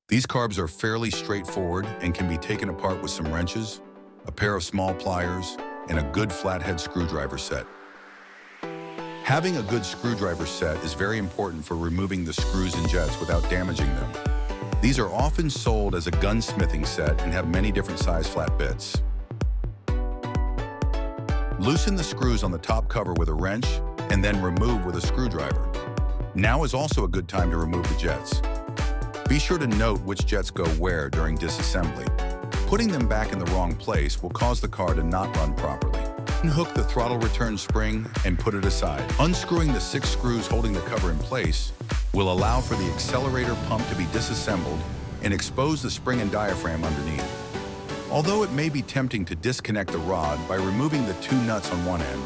These carbs are fairly straightforward and can be taken apart with some wrenches, a pair of small pliers, and a good flathead screwdriver set. Having a good screwdriver set is very important for removing the screws and jets without damaging them. These are often sold as a gunsmithing set and have many different size flat bits. Loosen the screws on the top cover with a wrench and then remove with a screwdriver. Now is also a good time to remove the jets. Be sure to note which jets go where during disassembly. Putting them back in the wrong place will cause the car to not run properly. Unhook the throttle return spring and put it aside. Unscrewing the 6 screws holding the cover in place will allow for the accelerator pump to be disassembled and expose the spring and diaphragm underneath. Although it may be tempting to disconnect the rod by removing the 2 nuts on one end,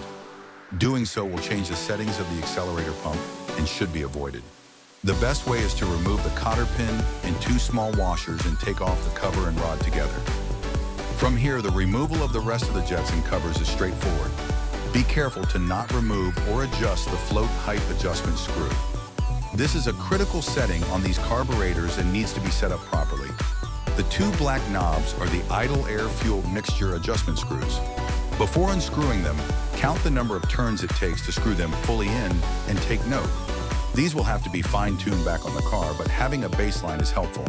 doing so will change the settings of the accelerator pump and should be avoided. The best way is to remove the cotter pin and 2 small washers and take off the cover and rod together. From here, the removal of the rest of the jets and covers is straightforward. Be careful to not remove or adjust the float height adjustment screw. This is a critical setting on these carburetors and needs to be set up properly. The 2 black knobs are the idle air-fuel mixture adjustment screws. Before unscrewing them, count the number of turns it takes to screw them fully in and take note. These will have to be fine-tuned back on the car, but having a baseline is helpful.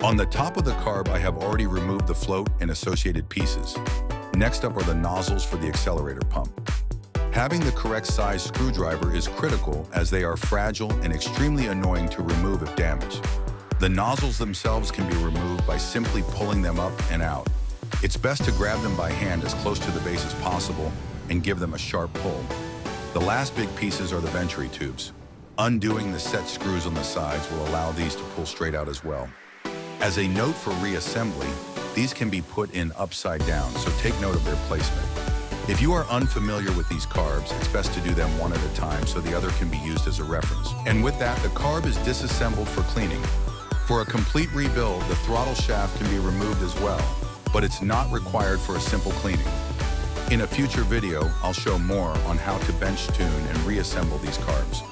On the top of the carb, I have already removed the float and associated pieces. Next up are the nozzles for the accelerator pump. Having the correct size screwdriver is critical as they are fragile and extremely annoying to remove if damaged. The nozzles themselves can be removed by simply pulling them up and out. It's best to grab them by hand as close to the base as possible and give them a sharp pull. The last big pieces are the venturi tubes. Undoing the set screws on the sides will allow these to pull straight out as well. As a note for reassembly, these can be put in upside down, so take note of their placement. If you are unfamiliar with these carbs, it's best to do them one at a time so the other can be used as a reference. And with that, the carb is disassembled for cleaning. For a complete rebuild, the throttle shaft can be removed as well, but it's not required for a simple cleaning. In a future video, I'll show more on how to bench tune and reassemble these carbs.